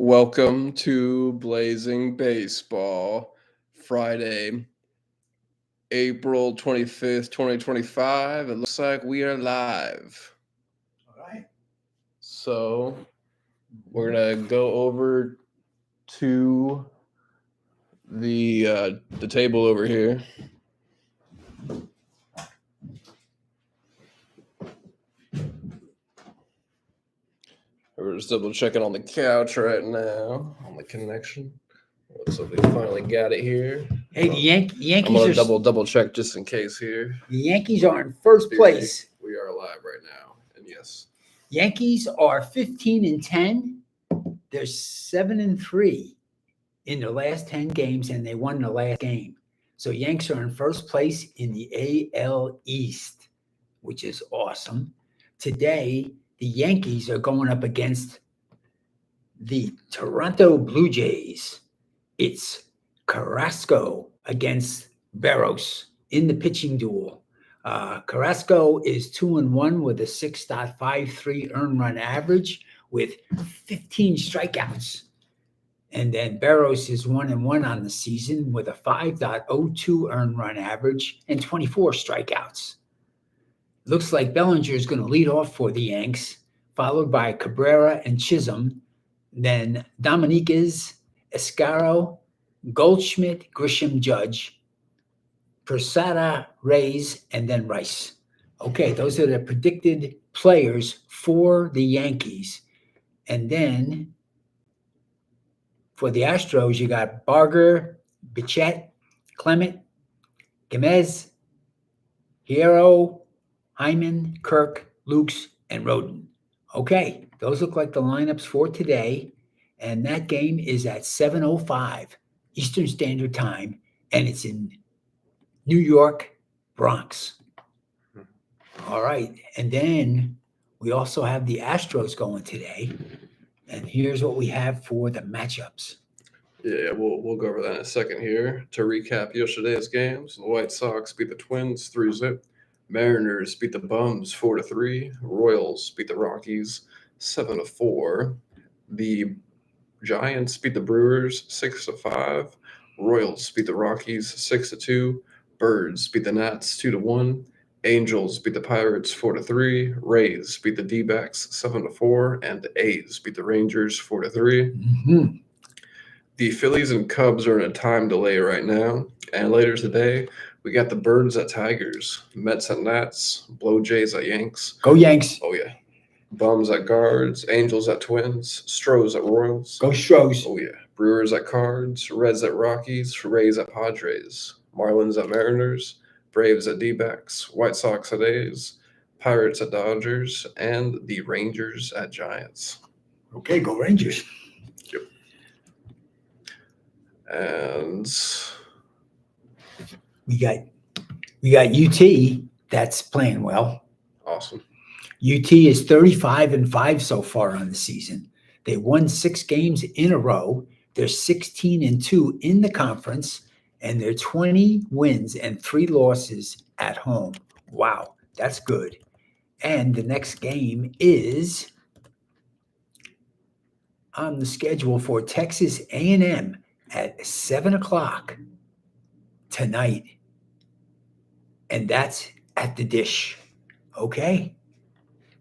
Welcome to Blazing Baseball, Friday, April 25th, 2025. It looks like we are live. All right. So, we're going to go over to the table over here. We're just double checking on the couch right now on the connection. Looks like we finally got it here. Hey, the Yankees I'm gonna are double check just in case here. the Yankees are in first place. We are live right now, and yes, Yankees are 15-10. They're 7-3 in the last 10 games, and they won the last game. So Yanks are in first place in the AL East, which is awesome. Today, the Yankees are going up against the Toronto Blue Jays. It's Carrasco against Barros in the pitching duel. Carrasco is 2-1 with a 6.53 earned run average with 15 strikeouts. And then Barros is 1-1 on the season with a 5.02 earned run average and 24 strikeouts. Looks like Bellinger is going to lead off for the Yanks, followed by Cabrera and Chisholm, then Dominiquez, Escaro, Goldschmidt, Grisham, Judge, Persada, Reyes, and then Rice. Okay, those are the predicted players for the Yankees. And then for the Astros, you got Barger, Bichette, Clement, Gomez, Hierro, Hyman, Kirk, Lukes, and Roden. Okay, those look like the lineups for today. And that game is at 7:05 Eastern Standard Time, and it's in New York, Bronx. All right, and then we also have the Astros going today, and here's what we have for the matchups. yeah, we'll go over that in a second here. To recap yesterday's games, the White Sox beat the Twins 3-0. Mariners beat the Bums 4-3. Royals beat the Rockies 7-4. The Giants beat the Brewers 6-5. Royals beat the Rockies 6-2. Birds beat the Nats 2-1. Angels beat the Pirates 4-3. Rays beat the D-backs 7-4, and the A's beat the Rangers 4-3. Mm-hmm. The Phillies and Cubs are in a time delay right now, and later today we got the Birds at Tigers, Mets at Nats, Blue Jays at Yanks. Go Yanks. Oh yeah. Bums at Guards, Angels at Twins, Stros at Royals. Go Stros. Oh yeah. Brewers at Cards, Reds at Rockies, Rays at Padres, Marlins at Mariners, Braves at D-backs, White Sox at A's, Pirates at Dodgers, and the Rangers at Giants. Okay, go Rangers. Yep. And We got UT that's playing well. awesome. UT is 35-5 so far on the season. They won 6 games in a row. They're 16-2 in the conference, and they're 20 wins and 3 losses at home. Wow, that's good. And the next game is on the schedule for Texas A&M at 7 o'clock tonight. And that's at the Dish. Okay?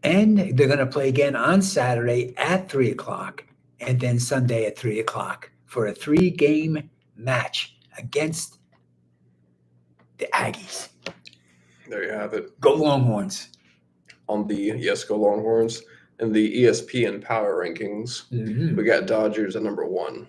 And they're going to play again on Saturday at 3 o'clock and then Sunday at 3 o'clock for a 3-game match against the Aggies. There you have it. Go Longhorns. On the Go Longhorns. In the ESPN Power Rankings, Mm-hmm. we got Dodgers at number 1.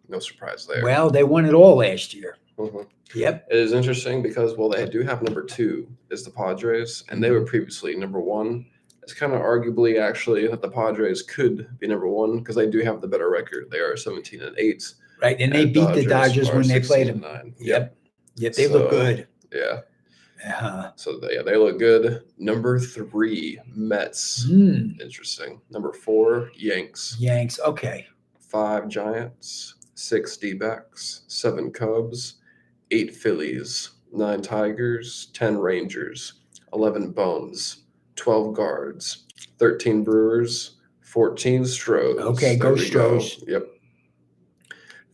No surprise there. Well, they won it all last year. Mm-hmm. Yep. It is interesting because, they do have number 2 is the Padres, and they were previously number 1. It's kind of arguably actually that the Padres could be number 1 because they do have the better record. They are 17-8. Right, and they beat the Dodgers when they played them. 9. Yep, they look good. Yeah. Uh-huh. So they look good. Number 3, Mets. Interesting. Number 4, Yanks. Yanks, okay. 5, Giants. 6, D-backs. 7, Cubs. 8, Phillies. 9, Tigers. 10, Rangers. 11, Bones. 12, Guards. 13, Brewers. 14 Stros. Okay, There go we go. Stros. Yep.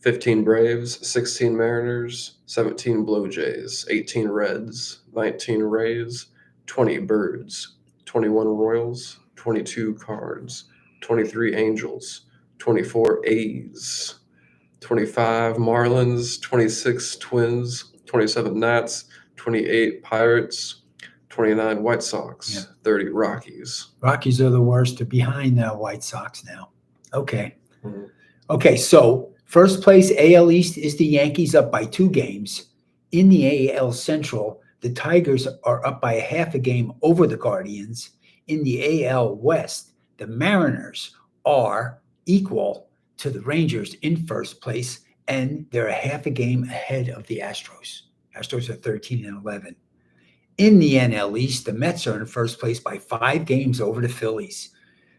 15 Braves, 16 Mariners, 17 Blue Jays, 18 Reds, 19 Rays, 20 Birds, 21 Royals, 22 Cards, 23 Angels, 24 A's, 25 Marlins, 26 Twins, 27 Nats, 28 Pirates, 29 White Sox, Yeah. 30 Rockies. Rockies are the worst. They're behind the White Sox now. Okay. Mhm. Okay, so first place AL East is the Yankees up by 2 games. In the AL Central, the Tigers are up by a half a game over the Guardians. In the AL West, the Mariners are equal to the Rangers in first place, and they're a half a game ahead of the Astros. Astros are 13 and 11. In the NL East, the Mets are in first place by 5 games over the Phillies.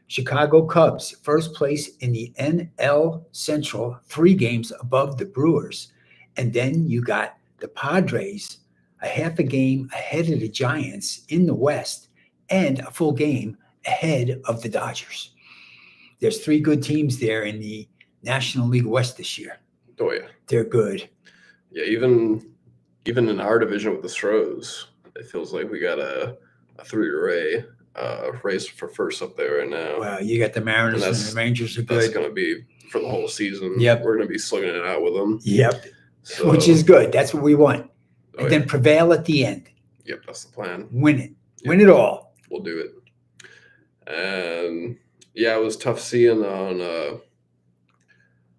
Chicago Cubs, first place in the NL Central, 3 games above the Brewers. And then you got the Padres, a half a game ahead of the Giants in the West, and a full game ahead of the Dodgers. There's 3 good teams there in the National League West this year. Oh, yeah. They're good. Yeah, even in our division with the Stros, it feels like we got a 3-way race for first up there right now. Well, you got the Mariners and the Rangers are That's good. going to be for the whole season. Yep. We're going to be slugging it out with them. Yep. So, Which is good. That's what we want. oh, And then yeah. prevail at the end. Yep, that's the plan. Win it. Yep. Win it all. We'll do it. And yeah, it was tough seeing on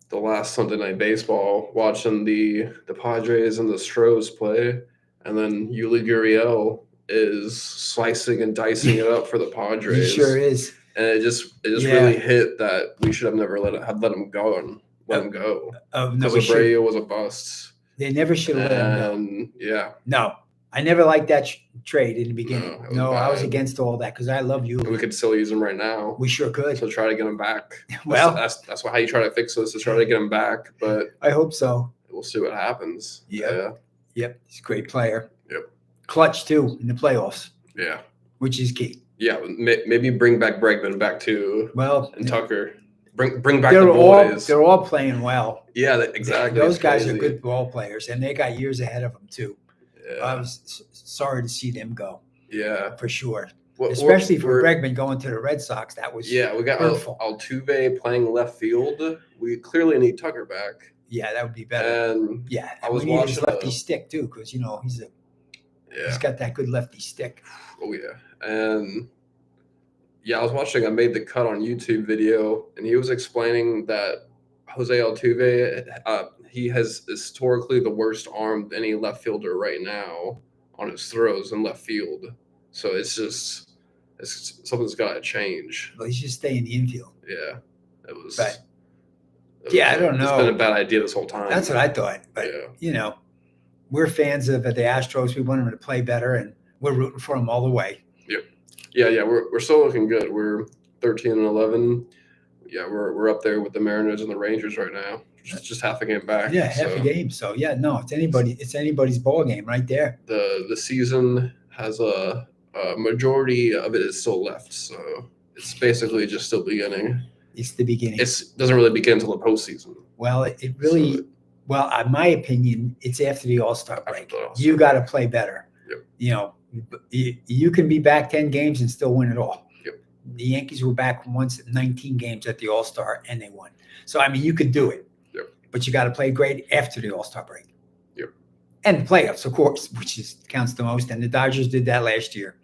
the last Sunday Night Baseball, watching the Padres and the Stros play, and then Yuli Gurriel is slicing and dicing it up for the He Padres. sure is. And it just Yeah. really hit that we should have never let him go and let him go. No, Because we should, Abreu was a bust. they never should have let him go. And yeah, No, I never liked that trade in the beginning. No, it was No, I was bad. against all that because I love you. we could still use him right now. We sure could. So try to get him back. Well, that's how you try to fix this, is try to get him back. But I hope so. we'll see what happens. Yep. Yep, he's a great player. Yep. Clutch too in the playoffs, Yeah. which is key. Yeah. Maybe bring back Bregman back too, Well, and Tucker. Bring back they're the boys. they're all playing well. Yeah, exactly. Those It's guys are crazy. good ball players, and they got years ahead of them too. Yeah. I was sorry to see them go Yeah. for sure, Well, especially for we're- Bregman going to the Red Sox. That was Yeah, we got hurtful. Altuve playing left field. We clearly need Tucker back. Yeah, that would be better. And Yeah, I was we need his watching lefty stick too, because he's yeah, got that good lefty stick. oh yeah, and yeah, I was watching a Made the Cut on YouTube video, and he was explaining that Jose Altuve, he has historically the worst arm of any left fielder right now on his throws in left field. So it's something's got to change. Well, he should stay in the infield. Yeah, it was. But- it Yeah, was- I don't It's know. been a bad idea this whole time. That's what I thought. But Yeah. we're fans of the Astros. We want them to play better, and we're rooting for them all the way. Yeah, we're still looking good. We're 13 and 11. Yeah, we're up there with the Mariners and the Rangers right now. Just half a game back. Yeah, half a game. So yeah, no, it's anybody's ball game right there. The season has a majority of it is still left, so it's basically just still beginning. It's the beginning. It doesn't really begin until the postseason. Well, it really. So- Well, in my opinion, it's after the All-Star After break. the All-Star You got to play better. Yep. You can be back 10 games and still win it all. Yep. The Yankees were back once 19 games at the All-Star and they won. So, I mean, you could do it. Yep. But you got to play great after the All-Star break. Yep. And the playoffs, of course, counts the most. And the Dodgers did that last year.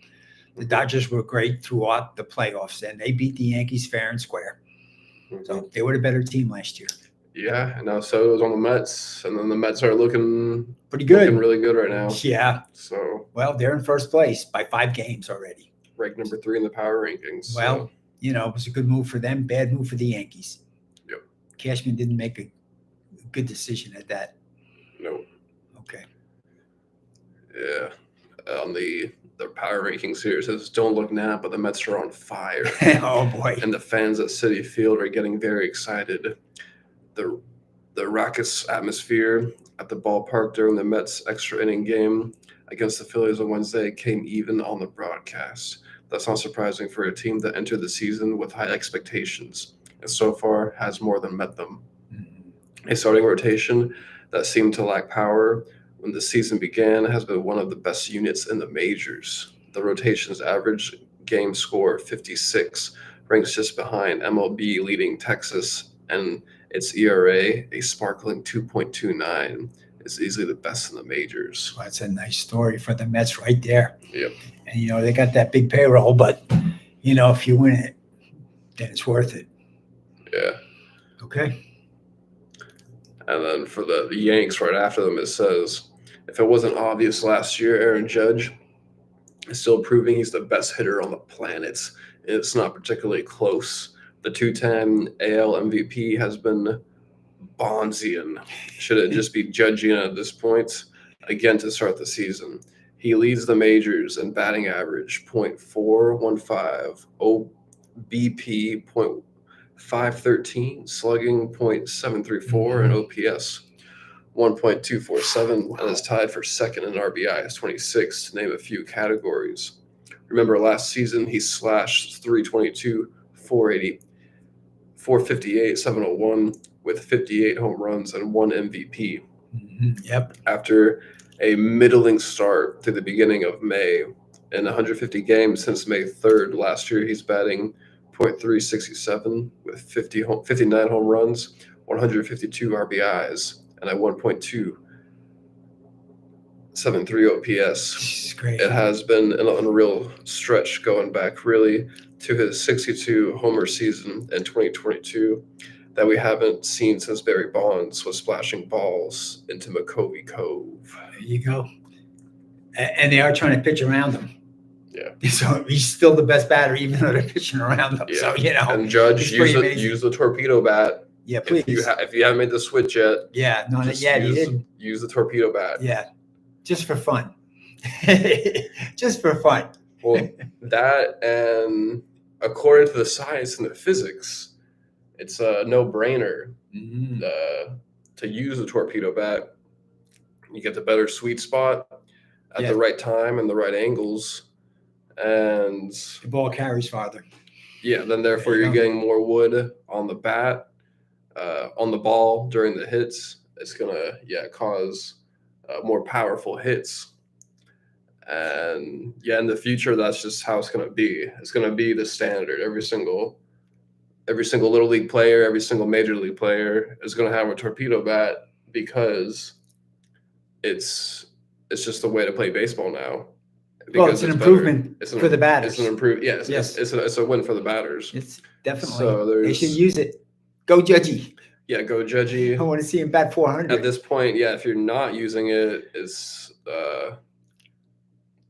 The Dodgers were great throughout the playoffs, and they beat the Yankees fair and square. So they were the better team last year. Yeah, and now so it was on the Mets, and then the Mets are looking Pretty good. looking really good right now. Yeah. So Well, they're in first place by 5 games already. ranked number 3 in the power rankings. Well, it was a good move for them, bad move for the Yankees. Yep. Cashman didn't make a good decision at that. No. Okay. Yeah. On the power rankings here, it says don't look now, but the Mets are on fire. Oh, boy. And the fans at Citi Field are getting very excited. The raucous atmosphere at the ballpark during the Mets extra inning game against the Phillies on Wednesday came even on the broadcast. That's not surprising for a team that entered the season with high expectations and so far has more than met them. A starting rotation that seemed to lack power when the season began has been one of the best units in the majors. The rotation's average game score, 56, ranks just behind MLB leading Texas, and its ERA, a sparkling 2.29, is easily the best in the majors. Well, that's a nice story for the Mets right there. Yep. And, they got that big payroll, but, if you win it, then it's worth it. Yeah. Okay. And then for the Yanks right after them, it says, if it wasn't obvious last year, Aaron Judge is still proving he's the best hitter on the planet. It's not particularly close. The 2-10 AL MVP has been Bonzian. Should it just be Judgian at this point? Again, to start the season. He leads the majors in batting average, .415, OBP, .513, slugging, .734, and OPS, 1.247, and is tied for second in RBIs, 26, to name a few categories. Remember last season, he slashed .322, .480, .458, .701 with 58 home runs and 1 MVP. Yep. After a middling start to the beginning of May, in 150 games since May 3rd last year, he's batting .367 with 59 home runs, 152 RBIs, and a 1.273 OPS. Great. It has been an unreal stretch going back really to his 62 homer season in 2022 that we haven't seen since Barry Bonds was splashing balls into McCovey Cove. There you go. And they are trying to pitch around him. Yeah. So he's still the best batter, even though they're pitching around him. Yeah. So, And Judge, use the torpedo bat. Yeah, please. If you haven't made the switch yet. Yeah, no, not yet. He didn't. Use the torpedo bat. Yeah, just for fun. Just for fun. Well, that, and according to the science and the physics, it's a no-brainer to use the torpedo bat. You get the better sweet spot at the right time and the right angles, and the ball carries farther. Yeah, then therefore you're getting more wood on the bat, on the ball during the hits. It's gonna cause more powerful hits. And in the future, that's just how it's gonna be. It's gonna be the standard. Every single little league player, every single major league player is gonna have a torpedo bat because it's just the way to play baseball now. Well, it's an improvement for the batters. It's an improvement. Yes, it's a win for the batters. It's definitely. So they should use it. Go Judgy. Yeah, go Judgy. I want to see him bat 400. At this point, if you're not using it, it's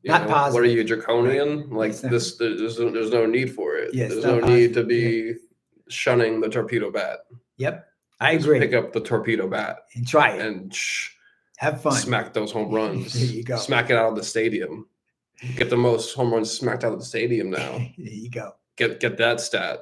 not positive. What are you, draconian? Like this, there's no need for it. Yes, there's no need to be shunning the torpedo bat. Yep, I agree. Pick up the torpedo bat and try it and have fun. Smack those home runs. There you go. Smack it out of the stadium. Get the most home runs smacked out of the stadium now. There you go. Get that stat.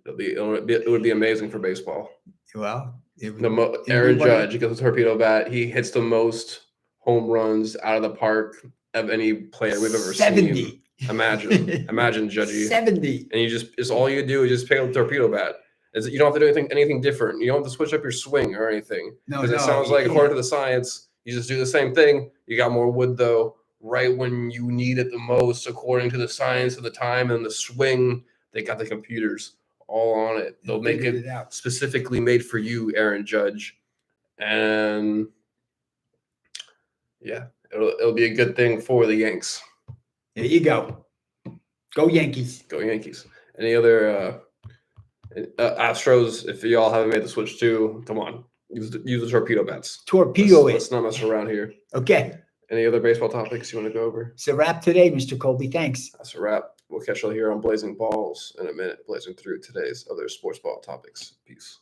It would be amazing for baseball. Well, Aaron Judge gets a torpedo bat. He hits the most home runs out of the park of any player we've ever 70. seen. Imagine Judgy. 70. And it's all you do is just pick up the torpedo bat. You don't have to do anything different. You don't have to switch up your swing or anything. Because it sounds like, according to the science, you just do the same thing. You got more wood though, right when you need it the most, according to the science of the time and the swing. They got the computers all on it. They'll make it specifically made for you, Aaron Judge. And it'll be a good thing for the Yanks. There you go. Go Yankees. Go Yankees. Any other Astros, if y'all haven't made the switch too, come on. Use the torpedo bats. Let's not mess around here. Okay. Any other baseball topics you want to go over? It's a wrap today, Mr. Colby. Thanks. That's a wrap. We'll catch you all here on Blazing Balls in a minute, blazing through today's other sports ball topics. Peace.